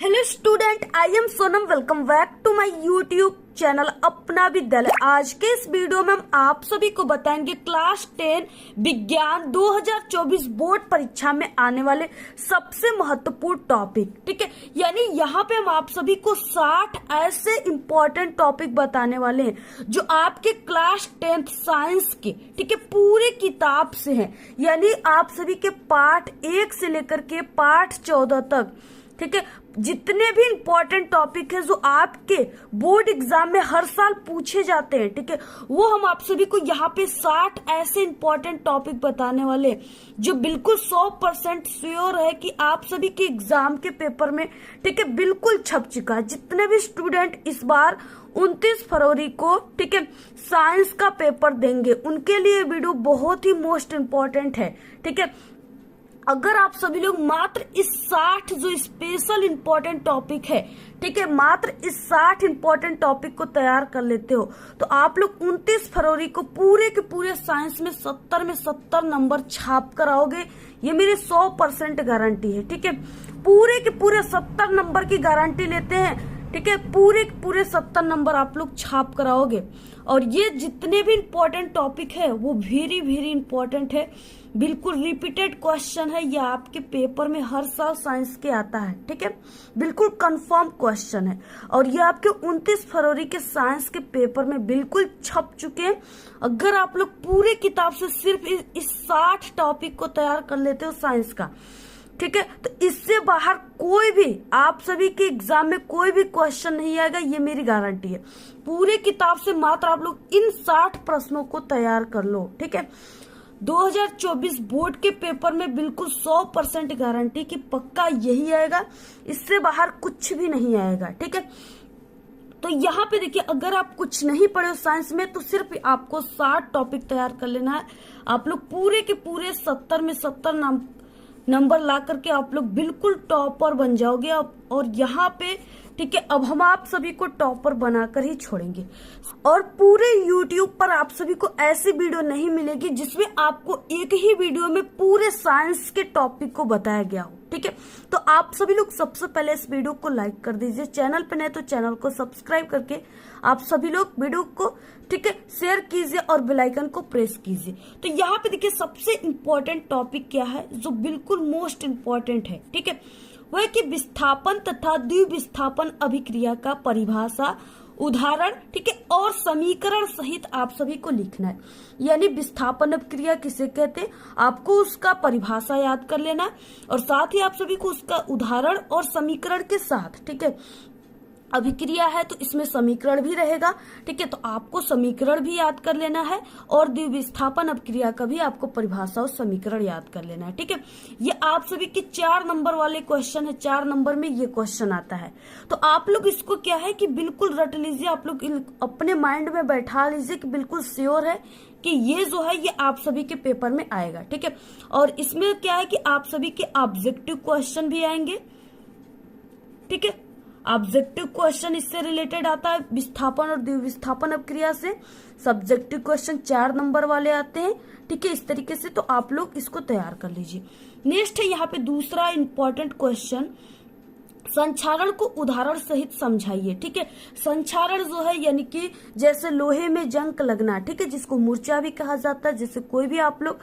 Hello student, I am Sonam. Welcome back to my YouTube channel Apna Vidyalaya. आज के इस video में हम आप सभी को बताएंगे क्लास 10 विज्ञान 2024 बोर्ड परीक्षा में आने वाले सबसे महत्वपूर्ण टॉपिक। ठीक है, यानी यहाँ पे हम आप सभी को 60 ऐसे इंपॉर्टेंट टॉपिक बताने वाले हैं जो आपके क्लास 10 साइंस के, ठीक है, पूरे किताब से हैं। यानी आप सभी के पार्ट 1 से लेकर के पार्ट 14 तक, ठीक है, जितने भी इंपॉर्टेंट टॉपिक है जो आपके बोर्ड एग्जाम में हर साल पूछे जाते हैं, ठीक है, वो हम आप सभी को यहाँ पे 60 ऐसे इंपॉर्टेंट टॉपिक बताने वाले हैं जो बिल्कुल 100% श्योर है कि आप सभी के एग्जाम के पेपर में, ठीक है, बिल्कुल छप चुका है। जितने भी स्टूडेंट इस बार 29 फरवरी को, ठीक है, साइंस का पेपर देंगे, उनके लिए वीडियो बहुत ही मोस्ट इम्पोर्टेंट है। ठीक है, अगर आप सभी लोग मात्र इस 60 जो स्पेशल इंपॉर्टेंट टॉपिक है, ठीक है, मात्र इस 60 इंपॉर्टेंट टॉपिक को तैयार कर लेते हो तो आप लोग 29 फरवरी को पूरे के पूरे साइंस में 70 में 70 नंबर छाप कर आओगे। ये मेरी 100% गारंटी है। ठीक है, पूरे के पूरे 70 नंबर की गारंटी लेते हैं। ठीक है, पूरे के पूरे 70 नंबर आप लोग छाप कराओगे। और ये जितने भी इंपॉर्टेंट टॉपिक है वो वेरी वेरी इंपॉर्टेंट है, बिल्कुल रिपीटेड क्वेश्चन है। ये आपके पेपर में हर साल साइंस के आता है। ठीक है, बिल्कुल कंफर्म क्वेश्चन है और ये आपके 29 फरवरी के साइंस के पेपर में बिल्कुल छप चुके हैं। अगर आप लोग पूरे किताब से सिर्फ इस 60 टॉपिक को तैयार कर लेते हो साइंस का, ठीक है, तो इससे बाहर कोई भी आप सभी के एग्जाम में कोई भी क्वेश्चन नहीं आएगा, ये मेरी गारंटी है। पूरे किताब से मात्र आप लोग इन 60 प्रश्नों को तैयार कर लो। ठीक है, 2024 बोर्ड के पेपर में बिल्कुल 100% गारंटी कि पक्का यही आएगा, इससे बाहर कुछ भी नहीं आएगा। ठीक है, तो यहाँ पे देखिए, अगर आप कुछ नहीं पढ़े हो साइंस में तो सिर्फ आपको 60 टॉपिक तैयार कर लेना है। आप लोग पूरे के पूरे 70 में 70 नंबर ला करके आप लोग बिल्कुल टॉपर बन जाओगे। और यहाँ पे, ठीक है, अब हम आप सभी को टॉपर बनाकर ही छोड़ेंगे। और पूरे YouTube पर आप सभी को ऐसी वीडियो नहीं मिलेगी जिसमें आपको एक ही वीडियो में पूरे साइंस के टॉपिक को बताया गया हो। ठीक है, तो आप सभी लोग सबसे पहले इस वीडियो को लाइक कर दीजिए, चैनल पे नहीं तो चैनल को सब्सक्राइब करके आप सभी लोग वीडियो को, ठीक है, शेयर कीजिए और बेल आइकन को प्रेस कीजिए। तो यहाँ पे देखिए, सबसे इम्पोर्टेंट टॉपिक क्या है जो बिल्कुल मोस्ट इम्पोर्टेंट है, ठीक है, वह है कि विस्थापन तथा द्विविस्थापन अभिक्रिया का परिभाषा, उदाहरण, ठीक है, और समीकरण सहित आप सभी को लिखना है। यानी विस्थापन अभिक्रिया किसे कहते हैं, आपको उसका परिभाषा याद कर लेना और साथ ही आप सभी को उसका उदाहरण और समीकरण के साथ, ठीक है, अभिक्रिया है तो इसमें समीकरण भी रहेगा। ठीक है, तो आपको समीकरण भी याद कर लेना है और द्विविस्थापन अभिक्रिया का भी आपको परिभाषा और समीकरण याद कर लेना है। ठीक है, ये आप सभी के 4 नंबर वाले क्वेश्चन है, 4 नंबर में ये क्वेश्चन आता है। तो आप लोग इसको क्या है कि बिल्कुल रट लीजिए, आप लोग अपने माइंड में बैठा लीजिए कि बिल्कुल श्योर है कि ये जो है ये आप सभी के पेपर में आएगा। ठीक है, और इसमें क्या है कि आप सभी के ऑब्जेक्टिव क्वेश्चन भी आएंगे। ठीक है, ऑब्जेक्टिव क्वेश्चन इससे रिलेटेड आता है, विस्थापन और द्विविस्थापन अभिक्रिया से। सब्जेक्टिव क्वेश्चन 4 नंबर वाले आते हैं। ठीक है, इस तरीके से तो आप लोग इसको तैयार कर लीजिए। नेक्स्ट है यहाँ पे दूसरा इंपॉर्टेंट क्वेश्चन, संक्षारण को उदाहरण सहित समझाइए। ठीक है, संक्षारण जो है यानी कि जैसे लोहे में जंग लगना, ठीक है, जिसको मूर्छा भी कहा जाता है। जैसे कोई भी आप लोग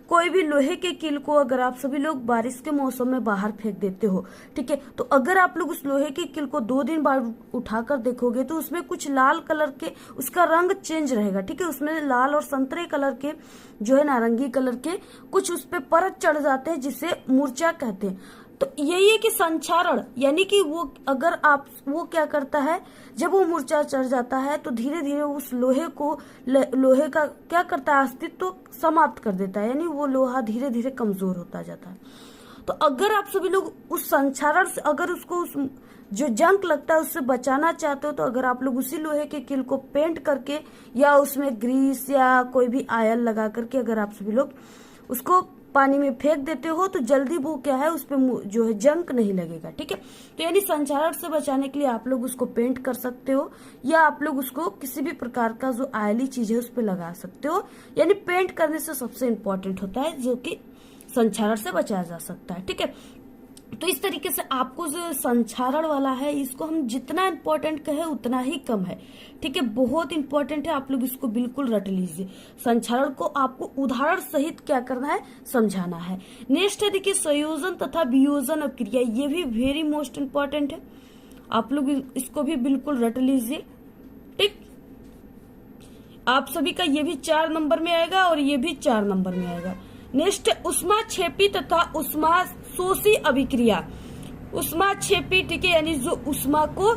कोई भी लोहे के कील को अगर आप सभी लोग बारिश के मौसम में बाहर फेंक देते हो, ठीक है, तो अगर आप लोग उस लोहे के कील को 2 दिन बाद उठाकर देखोगे तो उसमें कुछ लाल कलर के, उसका रंग चेंज रहेगा। ठीक है, उसमें लाल और संतरे कलर के, जो है नारंगी कलर के कुछ उस पे परत चढ़ जाते हैं, जिसे मूर्छा कहते हैं। तो यही है कि संक्षारण यानी कि वो अगर आप वो क्या करता है, जब वो मूर्छा चढ़ जाता है तो धीरे धीरे उस लोहे को, लोहे का क्या करता है, अस्तित्व तो समाप्त कर देता है, यानी वो लोहा धीरे धीरे कमजोर होता जाता है। तो अगर आप सभी लोग उस संक्षारण से, अगर उसको उस जो जंग लगता है उससे बचाना चाहते हो, तो अगर आप लोग उसी लोहे के कील को पेंट करके या उसमें ग्रीस या कोई भी आयल लगा करके अगर आप सभी लोग उसको पानी में फेंक देते हो तो जल्दी वो क्या है, उस पे जो है जंग नहीं लगेगा। ठीक है, तो यानी संक्षारण से बचाने के लिए आप लोग उसको पेंट कर सकते हो या आप लोग उसको किसी भी प्रकार का जो आयली चीज है उस पे लगा सकते हो। यानी पेंट करने से सबसे इम्पोर्टेंट होता है जो कि संक्षारण से बचाया जा सकता है। ठीक है, तो इस तरीके से आपको जो संक्षारण वाला है इसको हम जितना इंपॉर्टेंट कहे उतना ही कम है। ठीक है, बहुत इंपॉर्टेंट है, आप लोग इसको बिल्कुल रट लीजिए। संक्षारण को आपको उदाहरण सहित क्या करना है, समझाना है। नेक्स्ट है देखिए संयोजन तथा वियोजन अभिक्रिया, ये भी वेरी मोस्ट इंपॉर्टेंट है, आप लोग इसको भी बिल्कुल रट लीजिए। ठीक, आप सभी का ये भी 4 नंबर में आएगा और ये भी 4 नंबर में आएगा। नेक्स्ट उष्माक्षेपी तथा उष्मा शोषी अभिक्रिया। उष्माक्षेपी, ठीक है, यानी जो उष्मा को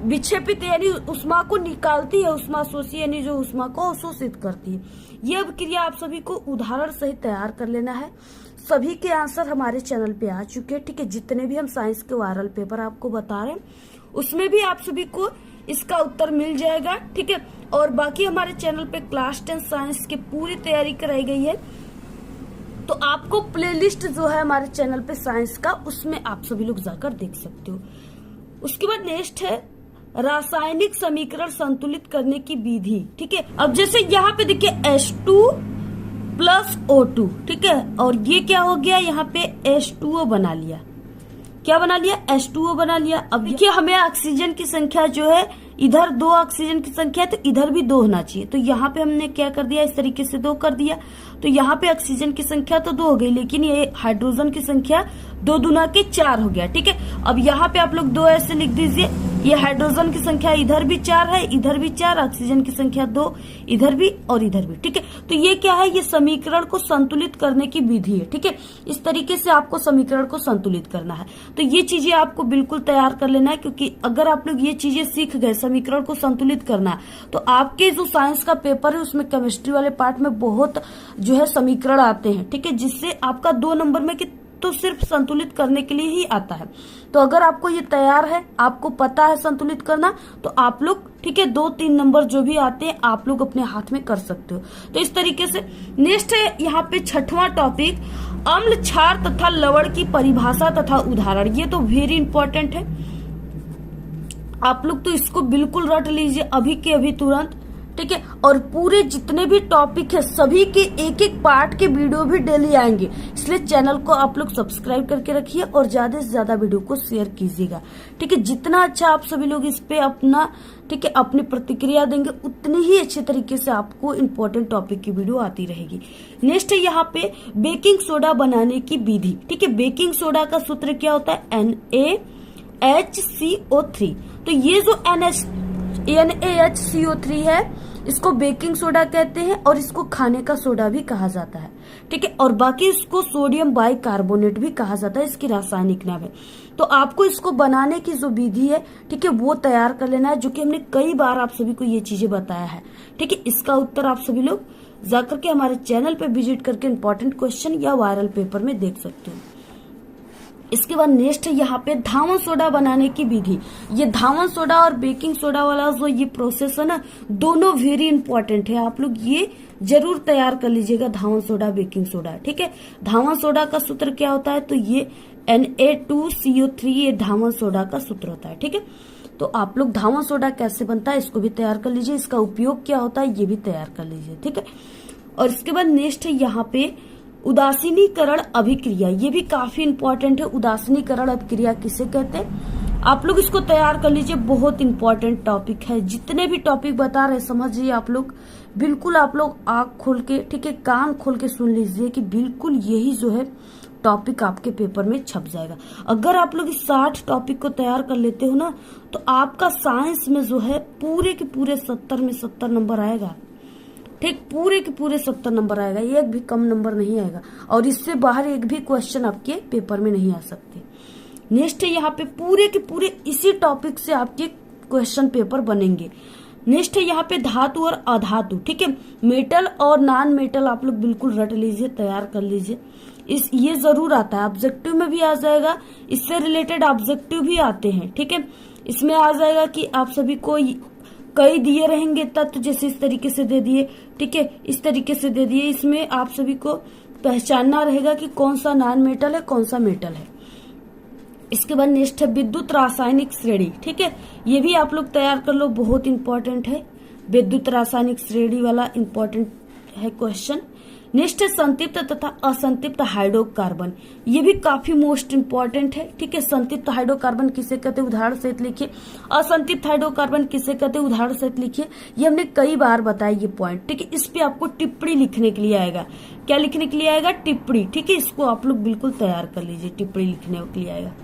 विक्षेपित यानी उष्मा को निकालती है, उष्मा शोषी यानी जो उष्मा को अवशोषित करती है। ये अभिक्रिया आप सभी को उदाहरण सहित तैयार कर लेना है। सभी के आंसर हमारे चैनल पे आ चुके हैं। ठीक है, जितने भी हम साइंस के वायरल पेपर आपको बता रहे हैं उसमें भी आप सभी को इसका उत्तर मिल जाएगा। ठीक है, और बाकी हमारे चैनल पे क्लास 10 साइंस की पूरी तैयारी कराई गई है, तो आपको प्लेलिस्ट जो है हमारे चैनल पे साइंस का, उसमें आप सभी लोग जाकर देख सकते हो। उसके बाद नेक्स्ट है रासायनिक समीकरण संतुलित करने की विधि। ठीक है, अब जैसे यहाँ पे देखिए H2 प्लस O2, ठीक है, और ये क्या हो गया, यहाँ पे H2O बना लिया। क्या बना लिया, H2O बना लिया। अब देखिए हमें ऑक्सीजन की संख्या जो है, इधर 2 ऑक्सीजन की संख्या है तो इधर भी 2 होना चाहिए, तो यहाँ पे हमने क्या कर दिया, इस तरीके से 2 कर दिया। तो यहाँ पे ऑक्सीजन की संख्या तो 2 हो गई, लेकिन ये हाइड्रोजन की संख्या 2 दूना के 4 हो गया। ठीक है, अब यहाँ पे आप लोग 2 ऐसे लिख दीजिए, ये हाइड्रोजन की संख्या इधर भी 4 है, इधर भी 4, ऑक्सीजन की संख्या 2, इधर भी और इधर भी। ठीक है, तो ये क्या है, ये समीकरण को संतुलित करने की विधि है। ठीक है, इस तरीके से आपको समीकरण को संतुलित करना है। तो ये चीजें आपको बिल्कुल तैयार कर लेना है, क्योंकि अगर आप लोग ये चीजें सीख गए, समीकरण को संतुलित करना, तो आपके जो साइंस का पेपर है उसमें केमिस्ट्री वाले पार्ट में बहुत जो है समीकरण आते हैं। ठीक है, जिससे आपका 2 नंबर में तो सिर्फ संतुलित करने के लिए ही आता है। तो अगर आपको ये तैयार है, आपको पता है संतुलित करना, तो आप लोग, ठीक है, 2-3 नंबर जो भी आते हैं आप लोग अपने हाथ में कर सकते हो। तो इस तरीके से नेक्स्ट है यहाँ पे 6वां टॉपिक, अम्ल, क्षार तथा लवण की परिभाषा तथा उदाहरण। ये तो वेरी इंपॉर्टेंट है, आप लोग तो इसको बिल्कुल रट लीजिए अभी के अभी तुरंत। ठीक है, और पूरे जितने भी टॉपिक है सभी के एक पार्ट के वीडियो भी डेली आएंगे, इसलिए चैनल को आप लोग सब्सक्राइब करके रखिए और ज्यादा से ज्यादा वीडियो को शेयर कीजिएगा। ठीक है, जितना अच्छा आप सभी लोग इस पे अपना, ठीक है, अपनी प्रतिक्रिया देंगे, उतनी ही अच्छे तरीके से आपको इम्पोर्टेंट टॉपिक की वीडियो आती रहेगी। नेक्स्ट है यहाँ पे बेकिंग सोडा बनाने की विधि। ठीक है, बेकिंग सोडा का सूत्र क्या होता है, NaHCO3। तो ये जो NaHCO3 है, इसको बेकिंग सोडा कहते हैं और इसको खाने का सोडा भी कहा जाता है। ठीक है, और बाकी इसको सोडियम बाइकार्बोनेट भी कहा जाता है, इसकी रासायनिक नाम है। तो आपको इसको बनाने की जो विधि है, ठीक है, वो तैयार कर लेना है, जो कि हमने कई बार आप सभी को ये चीजें बताया है। ठीक है, इसका उत्तर आप सभी लोग जाकर के हमारे चैनल पे विजिट करके इंपॉर्टेंट क्वेश्चन या वायरल पेपर में देख सकते हो। इसके बाद नेक्स्ट है यहाँ पे धावन सोडा बनाने की विधि। ये धावन सोडा और बेकिंग सोडा वाला जो ये प्रोसेस है ना, दोनों वेरी इंपॉर्टेंट है, आप लोग ये जरूर तैयार कर लीजिएगा, धावन सोडा बेकिंग सोडा। ठीक है, धावन सोडा का सूत्र क्या होता है, तो ये Na2CO3 ये धावन सोडा का सूत्र होता है। ठीक है, तो आप लोग धावन सोडा कैसे बनता है इसको भी तैयार कर लीजिए, इसका उपयोग क्या होता है ये भी तैयार कर लीजिए। ठीक है, और इसके बाद नेक्स्ट है यहाँ पे उदासीनीकरण अभिक्रिया। ये भी काफी इंपॉर्टेंट है, उदासीनीकरण अभिक्रिया किसे कहते हैं, आप लोग इसको तैयार कर लीजिए, बहुत इंपॉर्टेंट टॉपिक है। जितने भी टॉपिक बता रहे समझिए आप लोग, बिल्कुल आप लोग आंख खोल के, ठीक है, कान खोल के सुन लीजिए कि बिल्कुल यही जो है टॉपिक आपके पेपर में छप जाएगा। अगर आप लोग इस 60 टॉपिक को तैयार कर लेते हो ना, तो आपका साइंस में जो है पूरे के पूरे 70 में 70 नंबर आएगा। ठीक, पूरे के पूरे 70 नंबर आएगा, एक भी कम नंबर नहीं आएगा, और इससे बाहर एक भी क्वेश्चन आपके पेपर में नहीं आ सकते। नेक्स्ट है यहाँ पे पूरे के पूरे इसी टॉपिक से आपके क्वेश्चन पेपर बनेंगे। नेक्स्ट है यहाँ पे धातु और अधातु। ठीक है, मेटल और नॉन मेटल आप लोग बिल्कुल रट लीजिए, तैयार कर लीजिए, ये जरूर आता है, ऑब्जेक्टिव में भी आ जाएगा, इससे रिलेटेड ऑब्जेक्टिव भी आते हैं। ठीक है, इसमें आ जाएगा कि आप सभी को कई दिए रहेंगे तत्व, जैसे इस तरीके से दे दिए, ठीक है, इस तरीके से दे दिए, इसमें आप सभी को पहचानना रहेगा कि कौन सा नॉन मेटल है, कौन सा मेटल है। इसके बाद नेक्स्ट है विद्युत रासायनिक श्रेणी। ठीक है, ये भी आप लोग तैयार कर लो, बहुत इंपॉर्टेंट है, विद्युत रासायनिक श्रेणी वाला इंपॉर्टेंट है क्वेश्चन। नेक्स्ट है संतृप्त तथा असंतृप्त हाइड्रोकार्बन, ये भी काफी मोस्ट इंपॉर्टेंट है। ठीक है, संतृप्त हाइड्रोकार्बन किसे कहते हैं, उदाहरण सहित लिखिए। असंतृप्त हाइड्रोकार्बन किसे कहते हैं, उदाहरण सहित लिखिए। ये हमने कई बार बताया ये पॉइंट। ठीक है, इस पे आपको टिप्पणी लिखने के लिए आएगा। क्या लिखने के लिए आएगा, टिप्पणी। ठीक है, इसको आप लोग बिल्कुल तैयार कर लीजिए, टिप्पणी लिखने के लिए आएगा।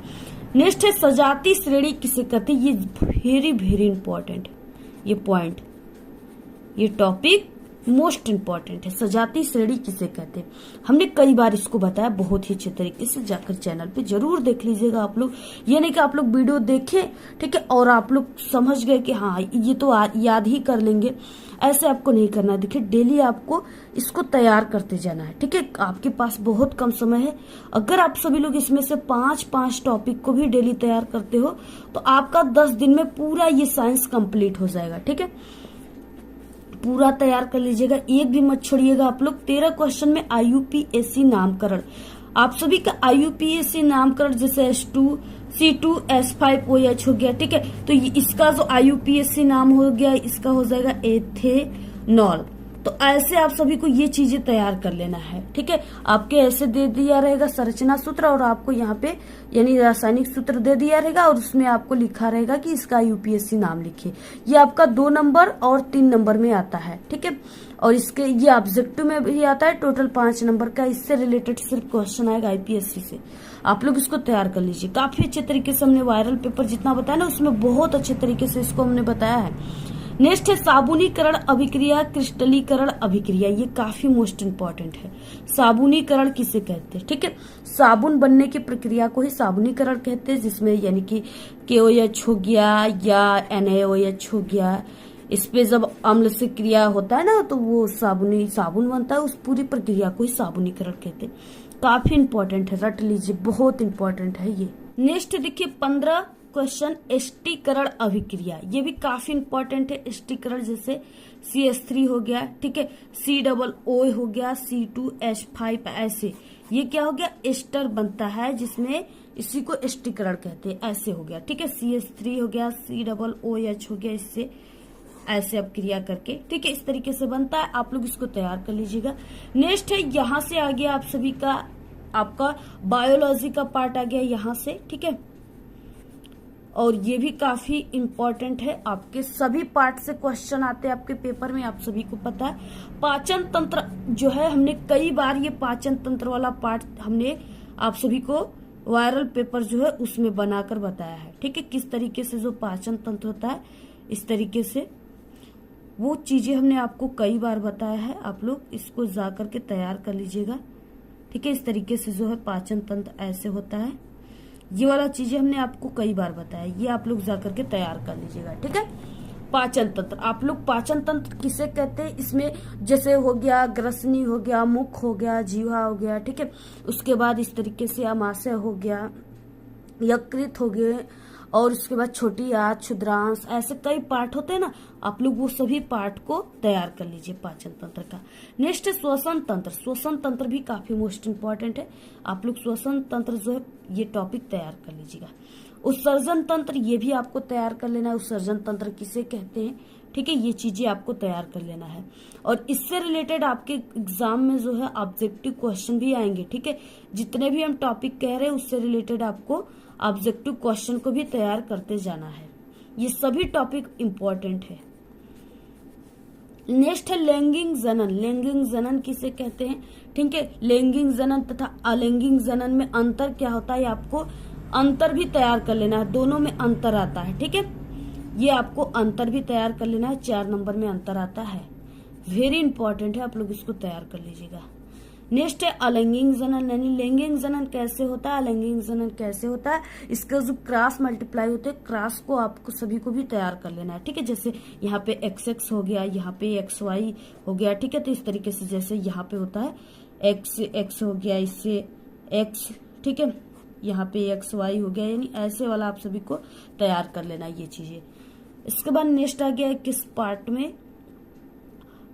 नेक्स्ट है सजातीय श्रेणी किसे कहते हैं, ये वेरी वेरी इंपॉर्टेंट ये पॉइंट, ये टॉपिक मोस्ट इंपॉर्टेंट है। सजातीय श्रेणी किसे कहते हैं, हमने कई बार इसको बताया बहुत ही अच्छे तरीके से, जाकर चैनल पे जरूर देख लीजिएगा आप लोग। ये नहीं कि आप लोग वीडियो देखें, ठीक है, और आप लोग समझ गए कि हाँ ये तो याद ही कर लेंगे, ऐसे आपको नहीं करना है। देखिए डेली आपको इसको तैयार करते जाना है। ठीक है, आपके पास बहुत कम समय है। अगर आप सभी लोग इसमें से 5 टॉपिक को भी डेली तैयार करते हो तो आपका 10 दिन में पूरा ये साइंस कंप्लीट हो जाएगा। ठीक है, पूरा तैयार कर लीजिएगा, एक भी मत छोड़िएगा आप लोग। 13 क्वेश्चन में IUPAC नामकरण, आप सभी का IUPAC नामकरण जैसे H2 C2 H5OH हो गया। ठीक है, तो इसका जो IUPAC नाम हो गया इसका हो जाएगा एथेनॉल। तो ऐसे आप सभी को ये चीजें तैयार कर लेना है। ठीक है, आपके ऐसे दे दिया रहेगा संरचना सूत्र, और आपको यहाँ पे यानी रासायनिक सूत्र दे दिया रहेगा, और उसमें आपको लिखा रहेगा कि इसका IUPAC नाम लिखिए। ये आपका 2 नंबर और 3 नंबर में आता है। ठीक है, और इसके ये ऑब्जेक्टिव में भी आता है, टोटल 5 नंबर का इससे रिलेटेड सिर्फ क्वेश्चन आएगा IPSC से। आप लोग इसको तैयार कर लीजिए। काफी अच्छे तरीके से हमने वायरल पेपर जितना बताया ना उसमें बहुत अच्छे तरीके से इसको हमने बताया है। नेक्स्ट है साबुनीकरण अभिक्रिया, क्रिस्टलीकरण अभिक्रिया, ये काफी मोस्ट इंपॉर्टेंट है। साबुनीकरण किसे कहते हैं, ठीक है, साबुन बनने की प्रक्रिया को ही साबुनीकरण कहते हैं, जिसमें यानी कि KOH हो गया या NaOH हो गया, इस पे जब अम्ल से क्रिया होता है ना तो वो साबुन बनता है, उस पूरी प्रक्रिया को ही साबुनीकरण कहते हैं। काफी इंपॉर्टेंट है, रट लीजिए, बहुत इंपॉर्टेंट है ये। नेक्स्ट देखिए 15 क्वेश्चन एस्टीकरण अभिक्रिया, ये भी काफी इंपॉर्टेंट है। एस्टीकरण जैसे CH3 हो गया, ठीक है, COO हो गया, C2H5, ऐसे ये क्या हो गया, एस्टर बनता है, जिसमें इसी को एस्टीकरण कहते हैं। ऐसे हो गया, ठीक है, CH3 हो गया, COOH हो गया, इससे ऐसे अब क्रिया करके, ठीक है, इस तरीके से बनता है। आप लोग इसको तैयार कर लीजिएगा। नेक्स्ट है यहाँ से आ गया आप सभी का आपका बायोलॉजी का पार्ट आ गया यहाँ से, ठीक है, और ये भी काफी इंपॉर्टेंट है। आपके सभी पार्ट से क्वेश्चन आते हैं आपके पेपर में, आप सभी को पता है। पाचन तंत्र जो है, हमने कई बार ये पाचन तंत्र वाला पार्ट हमने आप सभी को वायरल पेपर जो है उसमें बनाकर बताया है। ठीक है, किस तरीके से जो पाचन तंत्र होता है, इस तरीके से वो चीजें हमने आपको कई बार बताया है। आप लोग इसको जा करके तैयार कर लीजिएगा। ठीक है, इस तरीके से जो है पाचन तंत्र ऐसे होता है, ये वाला चीजें हमने आपको कई बार बताया, ये आप लोग जाकर के तैयार कर लीजिएगा। ठीक है, पाचन तंत्र, आप लोग पाचन तंत्र किसे कहते हैं, इसमें जैसे हो गया ग्रसनी हो गया, मुख हो गया, जीवा हो गया, ठीक है, उसके बाद इस तरीके से आमाशय हो गया, यकृत हो गए, और उसके बाद छोटी आंत, क्षुद्रांश, ऐसे कई पार्ट होते हैं ना, आप लोग वो सभी पार्ट को तैयार कर लीजिए पाचन तंत्र का। नेक्स्ट है श्वसन तंत्र। श्वसन तंत्र भी काफी मोस्ट इंपॉर्टेंट है। आप लोग श्वसन तंत्र जो है ये टॉपिक तैयार कर लीजिएगा। उत्सर्जन तंत्र, ये भी आपको तैयार कर लेना है। उत्सर्जन तंत्र किसे कहते हैं, ठीक है, ये चीजें आपको तैयार कर लेना है। और इससे रिलेटेड आपके एग्जाम में जो है ऑब्जेक्टिव क्वेश्चन भी आएंगे। ठीक है, जितने भी हम टॉपिक कह रहे हैं उससे रिलेटेड आपको ऑब्जेक्टिव क्वेश्चन को भी तैयार करते जाना है। ये सभी टॉपिक इंपॉर्टेंट है। नेक्स्ट है लैंगिक जनन। लैंगिक जनन किसे कहते हैं, ठीक है, लैंगिक जनन तथा अलैंगिक जनन में अंतर क्या होता है, आपको अंतर भी तैयार कर लेना है। दोनों में अंतर आता है, ठीक है, ये आपको अंतर भी तैयार कर लेना है। 4 नंबर में अंतर आता है, वेरी इंपॉर्टेंट है, आप लोग इसको तैयार कर लीजिएगा। नेक्स्ट है अलैंगिक जनन, यानी लैंगिक जनन कैसे होता है, अलैंगिक जनन कैसे होता है, इसका जो क्रॉस मल्टीप्लाई होते हैं, क्रॉस को आपको सभी को भी तैयार कर लेना है। ठीक है, जैसे यहाँ पे XX हो गया, यहाँ पे XY हो गया, ठीक है, तो इस तरीके से जैसे यहाँ पे होता है X हो गया, इससे X, ठीक है, यहाँ पे XY हो गया, यानी ऐसे वाला आप सभी को तैयार कर लेना है ये चीजें। इसके बाद नेक्स्ट आ गया है किस पार्ट में,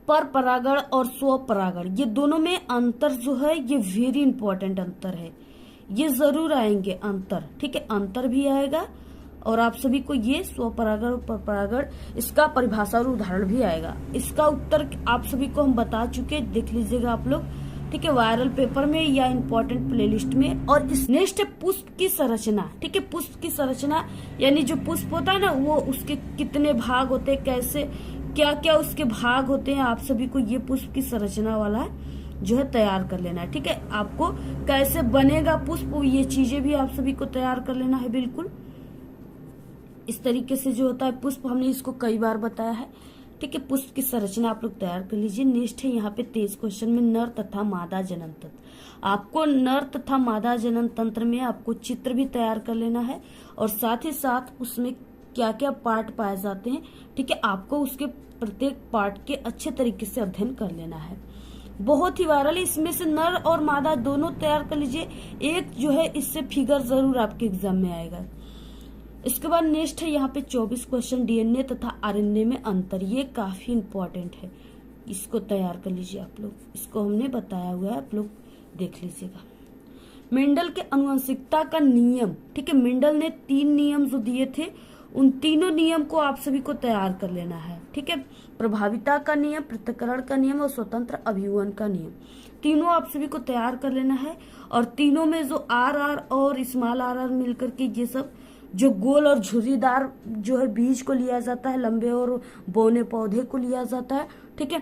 पर परागण और स्व परागण, ये दोनों में अंतर जो है ये वेरी इंपॉर्टेंट अंतर है, ये जरूर आएंगे अंतर। ठीक है, अंतर भी आएगा और आप सभी को ये स्व परागण और पर परागण इसका परिभाषा और उदाहरण भी आएगा। इसका उत्तर आप सभी को हम बता चुके, देख लीजिएगा आप लोग। ठीक है, वायरल पेपर में या इम्पोर्टेंट प्लेलिस्ट में। और इस नेक्स्ट है पुष्प की संरचना। ठीक है, पुष्प की संरचना यानी जो पुष्प होता है ना, वो उसके कितने भाग होते हैं, कैसे क्या क्या उसके भाग होते हैं, आप सभी को ये पुष्प की संरचना वाला जो है तैयार कर लेना है। ठीक है, आपको कैसे बनेगा पुष्प, ये चीजें भी आप सभी को तैयार कर लेना है। बिल्कुल इस तरीके से जो होता है पुष्प, हमने इसको कई बार बताया है। ठीक है, पुष्प की संरचना आप लोग तैयार कर लीजिए। नेक्स्ट है यहाँ पे 23 क्वेश्चन में नर तथा मादा जनन तंत्र। आपको नर तथा मादा जनन तंत्र में आपको चित्र भी तैयार कर लेना है और साथ ही साथ उसमें क्या क्या पार्ट पाए जाते हैं। ठीक है, आपको उसके प्रत्येक पार्ट के अच्छे तरीके से अध्ययन कर लेना है। बहुत ही वायरल है, इसमें से नर और मादा दोनों तैयार कर लीजिए। एक जो है इससे फिगर जरूर आपके एग्जाम में आएगा। इसके बाद नेक्स्ट है यहाँ पे 24 क्वेश्चन डीएनए तथा आरएनए में अंतर। ये काफी इंपॉर्टेंट है, इसको तैयार कर लीजिए आप लोग। इसको हमने बताया हुआ है, आप लोग देख लीजिएगा। मेंडल के अनुवंशिकता का नियम। ठीक है, मेंडल ने 3 नियम जो दिए थे, उन तीनों नियम को आप सभी को तैयार कर लेना है। ठीक है, प्रभाविता का नियम, पृथक्करण का नियम और स्वतंत्र अभिवन का नियम, तीनों आप सभी को तैयार कर लेना है। और तीनों में जो आर और स्मॉल आर मिलकर के ये सब जो गोल और झुर्रीदार जो है बीज को लिया जाता है, लंबे और बौने पौधे को लिया जाता है। ठीक है,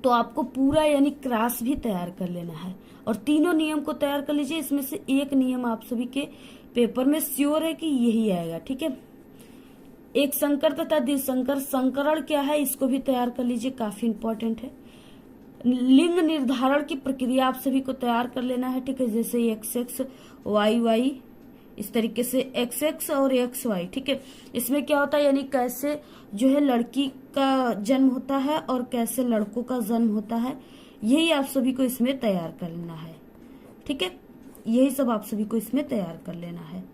तो आपको पूरा यानी क्रॉस भी तैयार कर लेना है और तीनों नियम को तैयार कर लीजिए। इसमें से एक नियम आप सभी के पेपर में श्योर है कि यही आएगा। ठीक है, एक संकर तथा द्विसंकर संकरण क्या है, इसको भी तैयार कर लीजिए, काफी इंपॉर्टेंट है। लिंग निर्धारण की प्रक्रिया आप सभी को तैयार कर लेना है। ठीक है, जैसे XX YY, इस तरीके से XX और XY। ठीक है, इसमें क्या होता है यानी कैसे जो है लड़की का जन्म होता है और कैसे लड़कों का जन्म होता है, यही आप सभी को इसमें तैयार कर लेना है। ठीक है, यही सब आप सभी को इसमें तैयार कर लेना है।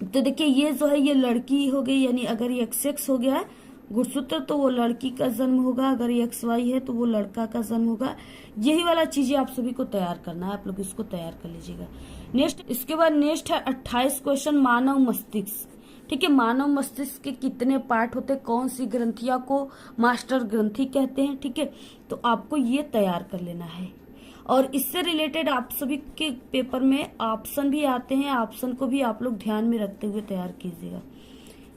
तो देखिए ये जो है ये लड़की हो गई, यानी अगर ये XX हो गया है गुणसूत्र तो वो लड़की का जन्म होगा, अगर XY है तो वो लड़का का जन्म होगा। यही वाला चीजें आप सभी को तैयार करना है, आप लोग इसको तैयार कर लीजिएगा। नेक्स्ट, इसके बाद नेक्स्ट है 28 क्वेश्चन मानव मस्तिष्क। ठीक है, मानव मस्तिष्क के कितने पार्ट होते हैं, कौन सी ग्रंथियां को मास्टर ग्रंथि कहते हैं। ठीक है, तो आपको ये तैयार कर लेना है और इससे रिलेटेड आप सभी के पेपर में ऑप्शन भी आते हैं, ऑप्शन को भी आप लोग ध्यान में रखते हुए तैयार कीजिएगा।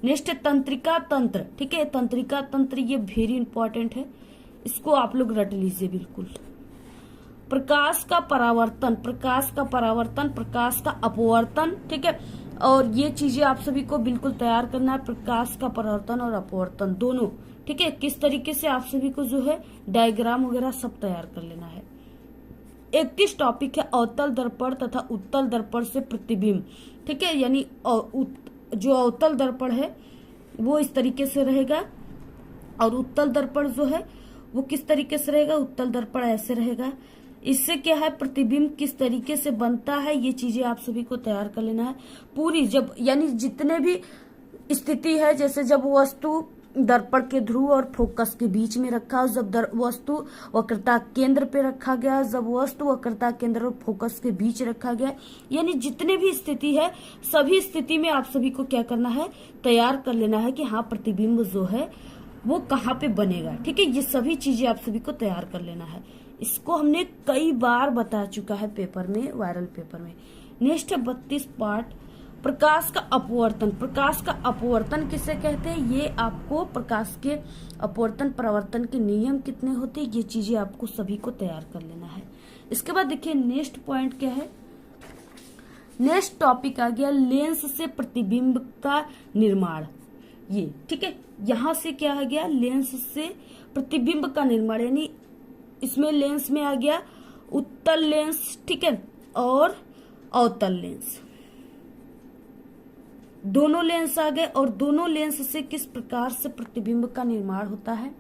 नेक्स्ट है तंत्रिका तंत्र। ठीक है, तंत्रिका तंत्र ये वेरी इंपॉर्टेंट है, इसको आप लोग रट लीजिए बिल्कुल। प्रकाश का परावर्तन, प्रकाश का परावर्तन, प्रकाश का अपवर्तन। ठीक है, और ये चीजें आप सभी को बिल्कुल तैयार करना है, प्रकाश का परावर्तन और अपवर्तन दोनों। ठीक है, किस तरीके से आप सभी को जो है डायग्राम वगैरह सब तैयार कर लेना है। 31 टॉपिक है अवतल दर्पण तथा उत्तल दर्पण से प्रतिबिंब। ठीक है, यानी जो अवतल दर्पण है वो इस तरीके से रहेगा और उत्तल दर्पण जो है वो किस तरीके से रहेगा, उत्तल दर्पण ऐसे रहेगा। इससे क्या है प्रतिबिंब किस तरीके से बनता है, ये चीजें आप सभी को तैयार कर लेना है पूरी। जब यानी जितने भी स्थिति है, जैसे जब वस्तु दर्पण के ध्रुव और फोकस के बीच में रखा, जब वस्तु वक्रता केंद्र पे रखा गया, जब वस्तु वक्रता केंद्र और फोकस के बीच रखा गया, यानी जितने भी स्थिति है सभी स्थिति में आप सभी को क्या करना है, तैयार कर लेना है कि हाँ प्रतिबिंब जो है वो कहाँ पे बनेगा। ठीक है, ये सभी चीजें आप सभी को तैयार कर लेना है। इसको हमने कई बार बता चुका है पेपर में, वायरल पेपर में। नेक्स्ट है 32 पार्ट प्रकाश का अपवर्तन। प्रकाश का अपवर्तन किसे कहते हैं, ये आपको प्रकाश के अपवर्तन परावर्तन के नियम कितने होते हैं, ये चीजें आपको सभी को तैयार कर लेना है। इसके बाद देखिए नेक्स्ट पॉइंट क्या है, नेक्स्ट टॉपिक आ गया लेंस से प्रतिबिंब का निर्माण। ये ठीक है, यहां से क्या आ गया, लेंस से प्रतिबिंब का निर्माण, यानी इसमें लेंस में आ गया उत्तल लेंस, ठीक है, और अवतल लेंस, दोनों लेंस आ गए। और दोनों लेंस से किस प्रकार से प्रतिबिंब का निर्माण होता है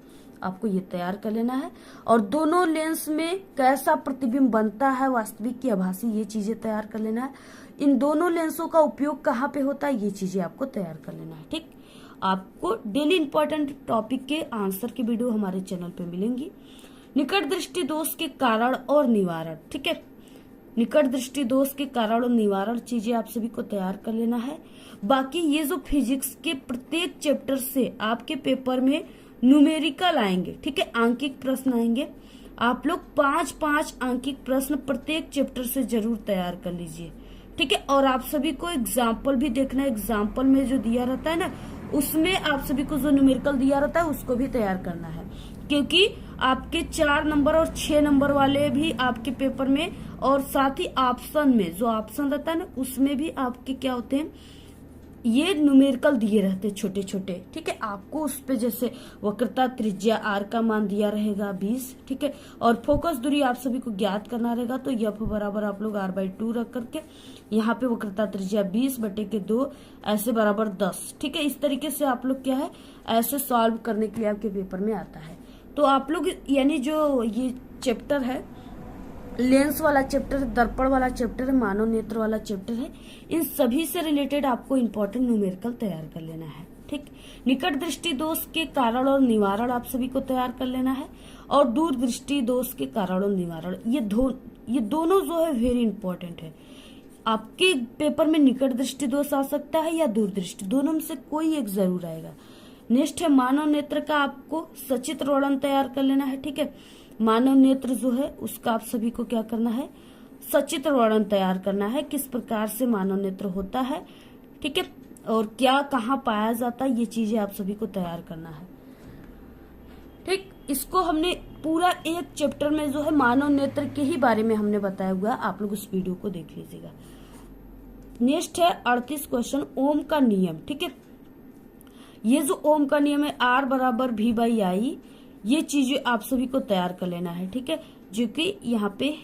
आपको ये तैयार कर लेना है। और दोनों लेंस में कैसा प्रतिबिंब बनता है, वास्तविक की आभासी, ये चीजें तैयार कर लेना है। इन दोनों लेंसों का उपयोग कहाँ पे होता है, ये चीजें आपको तैयार कर लेना है। ठीक, आपको डेली इंपॉर्टेंट टॉपिक के आंसर की वीडियो हमारे चैनल पे मिलेंगी। निकट दृष्टि दोष के कारण और निवारण। ठीक है, निकट दृष्टि दोष के कारण और निवारण चीजें आप सभी को तैयार कर लेना है। बाकी ये जो फिजिक्स के प्रत्येक चैप्टर से आपके पेपर में न्यूमेरिकल आएंगे, ठीक है, आंकिक प्रश्न आएंगे। आप लोग 5-5 आंकिक प्रश्न प्रत्येक चैप्टर से जरूर तैयार कर लीजिए, ठीक है। और आप सभी को एग्जाम्पल भी देखना है, एग्जाम्पल में जो दिया रहता है ना, उसमें आप सभी को जो न्यूमेरिकल दिया रहता है उसको भी तैयार करना है, क्योंकि आपके 4 नंबर और 6 नंबर वाले भी आपके पेपर में, और साथ ही ऑप्शन में जो ऑप्शन रहता है ना, उसमें भी आपके क्या होते हैं, ये न्यूमेरिकल दिए रहते हैं छोटे छोटे, ठीक है। आपको उस पे जैसे वक्रता त्रिज्या आर का मान दिया रहेगा 20, ठीक है, और फोकस दूरी आप सभी को ज्ञात करना रहेगा। तो यफ बराबर आप लोग r/2 रख करके यहाँ पे वक्रता त्रिज्या 20/2 ऐसे बराबर 10, ठीक है। इस तरीके से आप लोग क्या है, ऐसे सॉल्व करने के लिए आपके पेपर में आता है। तो आप लोग यानी जो ये चैप्टर है, लेंस वाला चैप्टर, दर्पण वाला चैप्टर है, मानव नेत्र वाला चैप्टर है, इन सभी से रिलेटेड आपको इंपॉर्टेंट न्यूमेरिकल तैयार कर लेना है, ठीक। निकट दृष्टि दोष के कारण और निवारण आप सभी को तैयार कर लेना है, और दूर दृष्टि दोष के कारण और निवारण, ये दोनों जो है वेरी इंपॉर्टेंट है। आपके पेपर में निकट दृष्टि दोष आ सकता है या दूर दृष्टि, दोनों में से कोई एक जरूर आएगा। नेक्स्ट है मानव नेत्र का आपको सचित्र वर्णन तैयार कर लेना है, ठीक है। मानव नेत्र जो है उसका आप सभी को क्या करना है, सचित्र वर्णन तैयार करना है, किस प्रकार से मानव नेत्र होता है, ठीक है, और क्या कहाँ पाया जाता है, ये चीजें आप सभी को तैयार करना है, ठीक। इसको हमने पूरा एक चैप्टर में जो है मानव नेत्र के ही बारे में हमने बताया हुआ है, आप लोग उस वीडियो को देख लीजिएगा। नेक्स्ट है 38 क्वेश्चन, ओम का नियम, ठीक है। ये जो ओम का नियम है R = V/I, ये चीजें आप सभी को तैयार कर लेना है, ठीक है, जो कि यहाँ पे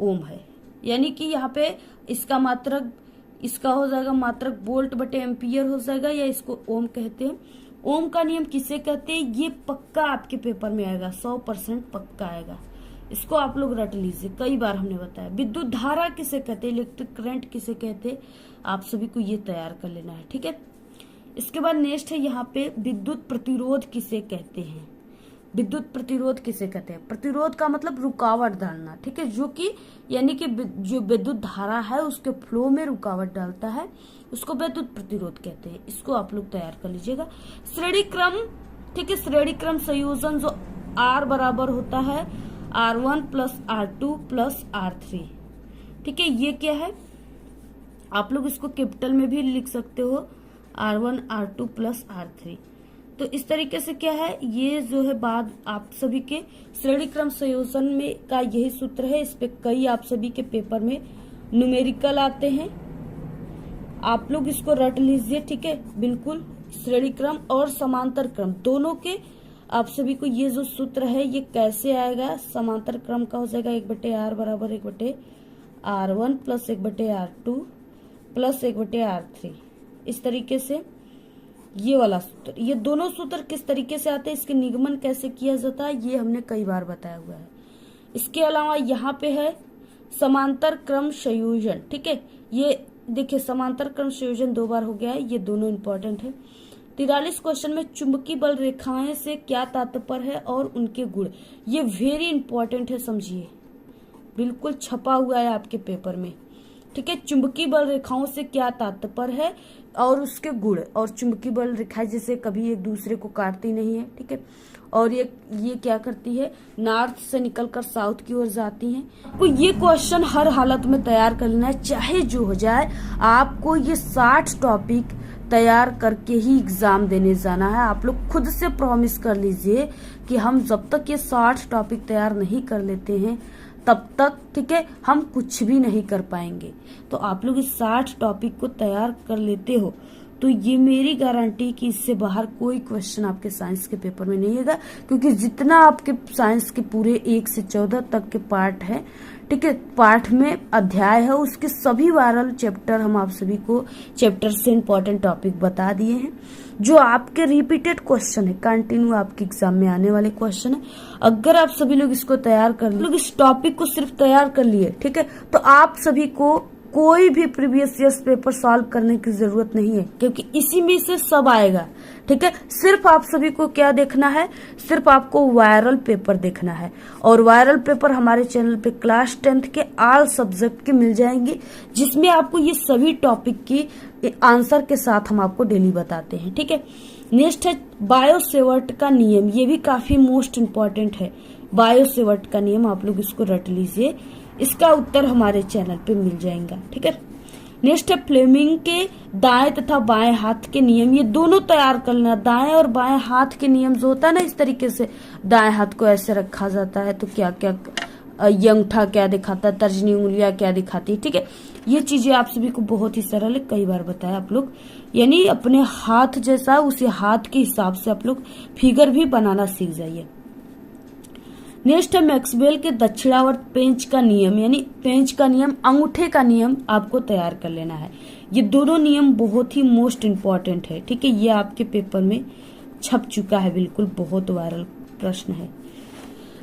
ओम है, यानी कि यहाँ पे इसका मात्रक, इसका हो जाएगा मात्रक वोल्ट/एम्पियर हो जाएगा, या इसको ओम कहते हैं। ओम का नियम किसे कहते हैं, ये पक्का आपके पेपर में आएगा, 100% पक्का आएगा, इसको आप लोग रट लीजिए, कई बार हमने बताया। विद्युत धारा किसे कहते हैं, इलेक्ट्रिक करंट किसे कहते हैं, आप सभी को ये तैयार कर लेना है, ठीक है। इसके बाद नेक्स्ट है यहाँ पे विद्युत प्रतिरोध किसे कहते हैं। विद्युत प्रतिरोध किसे कहते हैं, प्रतिरोध का मतलब रुकावट डालना, ठीक है, जो कि यानी कि जो विद्युत धारा है उसके फ्लो में रुकावट डालता है, उसको विद्युत प्रतिरोध कहते हैं। इसको आप लोग तैयार कर लीजिएगा। श्रेणी क्रम, ठीक है, श्रेणी क्रम संयोजन जो R बराबर होता है R1 + R2 + R3, ठीक है, ये क्या है, आप लोग इसको कैपिटल में भी लिख सकते हो, R1 R2 + R3। तो इस तरीके से क्या है, ये जो है बाद आप सभी के श्रेणी क्रम संयोजन में का यही सूत्र है, इस पे कई आप सभी के पेपर में न्यूमेरिकल आते हैं, आप लोग इसको रट लीजिए, ठीक है, बिल्कुल। श्रेणी क्रम और समांतर क्रम दोनों के आप सभी को ये जो सूत्र है ये कैसे आएगा, समांतर क्रम का हो जाएगा 1/R = 1/R1 + 1/R2 + 1/R3। इस तरीके से ये वाला सूत्र, ये दोनों सूत्र किस तरीके से आते हैं, इसके निगमन कैसे किया जाता है, ये हमने कई बार बताया हुआ है। इसके अलावा यहाँ पे है समांतर क्रम संयोजन, ठीक है, ये देखिए समांतर क्रम संयोजन 2 बार हो गया है, ये दोनों इंपॉर्टेंट है। 43 क्वेश्चन में चुंबकीय बल रेखाएं से क्या तात्पर्य है और उनके गुण, ये वेरी इंपॉर्टेंट है, समझिए, बिल्कुल छपा हुआ है आपके पेपर में, ठीक है। चुंबकीय बल रेखाओं से क्या तात्पर्य है और उसके गुण, और चुंबकीय बल रेखाएं जैसे कभी एक दूसरे को काटती नहीं है, ठीक है, और ये क्या करती है, नॉर्थ से निकलकर साउथ की ओर जाती हैं। आपको ये क्वेश्चन हर हालत में तैयार कर लेना है, चाहे जो हो जाए, आपको ये 60 टॉपिक तैयार करके ही एग्जाम देने जाना है। आप लोग खुद से प्रॉमिस कर लीजिए कि हम जब तक ये 60 टॉपिक तैयार नहीं कर लेते हैं तब तक, ठीक है, हम कुछ भी नहीं कर पाएंगे। तो आप लोग इस 60 टॉपिक को तैयार कर लेते हो तो ये मेरी गारंटी कि इससे बाहर कोई क्वेश्चन आपके साइंस के पेपर में नहीं होगा, क्योंकि जितना आपके साइंस के पूरे 1 से 14 तक के पार्ट है, ठीक है, पार्ट में अध्याय है, उसके सभी वायरल चैप्टर हम आप सभी को चैप्टर से इम्पोर्टेंट टॉपिक बता दिए हैं, जो आपके रिपीटेड क्वेश्चन है, कंटिन्यू आपके एग्जाम में आने वाले क्वेश्चन है। अगर आप सभी लोग इसको तैयार कर लोग इस टॉपिक को सिर्फ तैयार कर लिए, ठीक है, तो आप सभी को कोई भी प्रीवियस ईयर्स पेपर सॉल्व करने की जरूरत नहीं है, क्योंकि इसी में से सब आएगा, ठीक है। सिर्फ आप सभी को क्या देखना है, सिर्फ आपको वायरल पेपर देखना है, और वायरल पेपर हमारे चैनल पे क्लास 10th के ऑल सब्जेक्ट के मिल जाएंगे, जिसमें आपको ये सभी टॉपिक की आंसर के साथ हम आपको डेली बताते हैं, ठीक है। नेक्स्ट है बायो-सेवर्ट का नियम, ये भी काफी मोस्ट इम्पोर्टेंट है। बायो-सेवर्ट का नियम आप लोग इसको रट लीजिए, इसका उत्तर हमारे चैनल पे मिल जाएगा, ठीक है। नेक्स्ट है फ्लेमिंग के दाएं तथा बाएं हाथ के नियम, ये दोनों तैयार कर लेना। दाएं और बाएं हाथ के नियम जो होता है ना, इस तरीके से दाएं हाथ को ऐसे रखा जाता है तो क्या क्या ये अंगूठा क्या दिखाता है, तर्जनी उंगलियां क्या दिखाती है, ठीक है। ये चीजें आप सभी को बहुत ही सरल है, कई बार बताया आप लोग, यानी अपने हाथ जैसा उसी हाथ के हिसाब से आप लोग फिगर भी बनाना सीख जाइए। नेक्स्ट है मैक्सवेल के दक्षिणावर्त पेंच का नियम, यानी पेंच का नियम, अंगूठे का नियम आपको तैयार कर लेना है। ये दोनों नियम बहुत ही मोस्ट इम्पोर्टेंट है, ठीक है। ये आपके पेपर में छप चुका है, बिल्कुल बहुत वायरल प्रश्न है।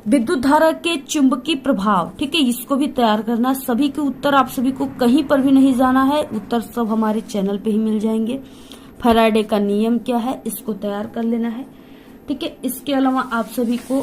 विद्युत धारा के चुंबकीय प्रभाव, ठीक है, इसको भी तैयार करना। सभी के उत्तर आप सभी को कहीं पर भी नहीं जाना है, उत्तर सब हमारे चैनल पे ही मिल जाएंगे। फैराडे का नियम क्या है, इसको तैयार कर लेना है, ठीक है। इसके अलावा आप सभी को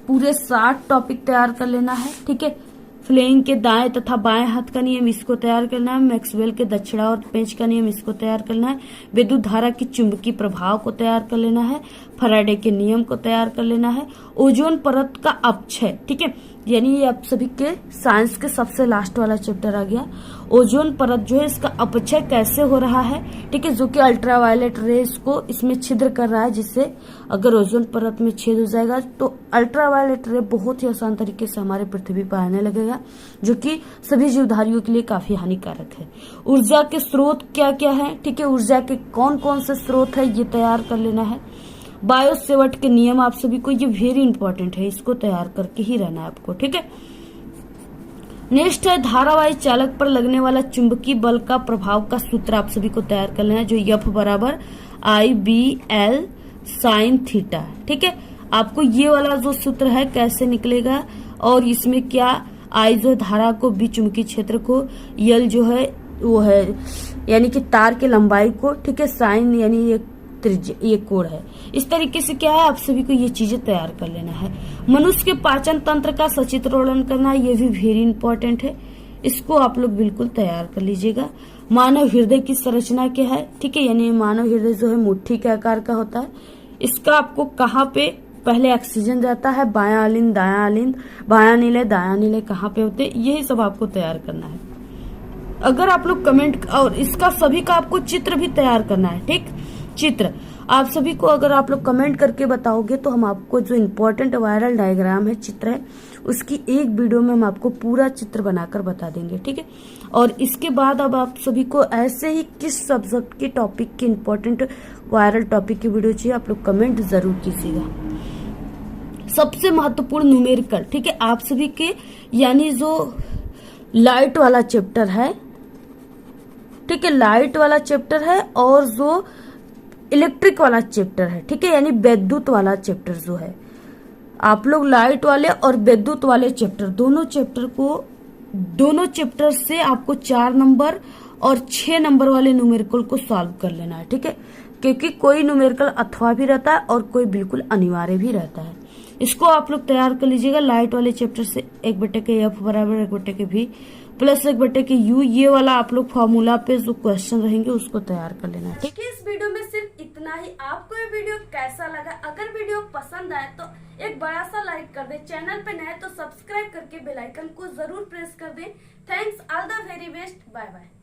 पूरे 60 टॉपिक तैयार कर लेना है, ठीक है। फ्लेइंग के दाएं तथा बाएं हाथ का नियम, इसको तैयार करना है। मैक्सवेल के दक्षिणावर्त पेंच का नियम, इसको तैयार करना है। विद्युत धारा की चुंबकीय प्रभाव को तैयार कर लेना है। फैराडे के नियम को तैयार कर लेना है। ओजोन परत का अपक्षय, ठीक है, यानी ये आप सभी के साइंस के सबसे लास्ट वाला चैप्टर आ गया। ओजोन परत जो है इसका अपक्षय कैसे हो रहा है, ठीक है, जो कि अल्ट्रावायलेट रेस को इसमें छिद्र कर रहा है, जिससे अगर ओजोन परत में छेद हो जाएगा तो अल्ट्रावायलेट रे बहुत ही आसान तरीके से हमारे पृथ्वी पर आने लगेगा, जो कि सभी जीवधारियों के लिए काफी हानिकारक है। ऊर्जा के स्रोत क्या क्या है, ठीक है, ऊर्जा के कौन कौन से स्रोत है ये तैयार कर लेना है। बायो-सेवर्ट के नियम आप सभी को, ये वेरी इंपॉर्टेंट है, इसको तैयार करके ही रहना है आपको, ठीक है। नेक्स्ट है धारावाही चालक पर लगने वाला चुंबकीय बल का प्रभाव का सूत्र आप सभी को तैयार कर लेना है, जो F बराबर IBL sin थीटा, ठीक है। आपको ये वाला जो सूत्र है कैसे निकलेगा, और इसमें क्या I जो धारा को, B चुंबकीय क्षेत्र को, L जो है वो है यानी कि तार की लंबाई को, ठीक है, साइन यानी ये कोण है। इस तरीके से क्या है आप सभी को ये चीजें तैयार कर लेना है। मनुष्य के पाचन तंत्र का सचित्र वर्णन करना, ये भी वेरी इंपॉर्टेंट है, इसको आप लोग बिल्कुल तैयार कर लीजिएगा। मानव हृदय की संरचना क्या है, ठीक है, यानी मानव हृदय जो है मुट्ठी के आकार का होता है। इसका आपको कहाँ पे पहले ऑक्सीजन जाता है, बायां अलिंद दायां अलिंद, बायां नीले दायां नीले कहाँ पे होते, यही सब आपको तैयार करना है। अगर आप लोग कमेंट, और इसका सभी का आपको चित्र भी तैयार करना है, ठीक, चित्र आप सभी को अगर आप लोग कमेंट करके बताओगे तो हम आपको जो इम्पोर्टेंट वायरल डायग्राम है, चित्र है, उसकी एक वीडियो में हम आपको पूरा चित्र बनाकर बता देंगे, ठीक है। और इसके बाद अब आप सभी को ऐसे ही किस सब्जेक्ट के टॉपिक की इम्पोर्टेंट वायरल टॉपिक की वीडियो चाहिए, आप लोग कमेंट जरूर कीजिएगा। सबसे महत्वपूर्ण न्यूमेरिकल, ठीक है, आप सभी के यानी जो लाइट वाला चैप्टर है, ठीक है, लाइट वाला चैप्टर है, और जो इलेक्ट्रिक वाला चैप्टर है, ठीक है, यानी विद्युत वाला चैप्टर जो है, आप लोग लाइट वाले और विद्युत वाले चैप्टर दोनों चैप्टर से आपको 4 नंबर और 6 नंबर वाले न्यूमेरिकल को सॉल्व कर लेना है, ठीक है, क्योंकि कोई न्यूमेरिकल अथवा भी रहता है और कोई बिल्कुल अनिवार्य भी रहता है। इसको आप लोग तैयार कर लीजिएगा। लाइट वाले चैप्टर से 1/F बराबर 1/V प्लस 1/U, ये वाला आप लोग फॉर्मूला पे जो क्वेश्चन रहेंगे उसको तैयार कर लेना, ठीक है। इस वीडियो में सिर्फ इतना ही। आपको ये वीडियो कैसा लगा? अगर वीडियो पसंद आए तो एक बड़ा सा लाइक कर दे, चैनल पे नए तो सब्सक्राइब करके बेल आइकन को जरूर प्रेस कर दे। Thanks, all the very best, bye bye.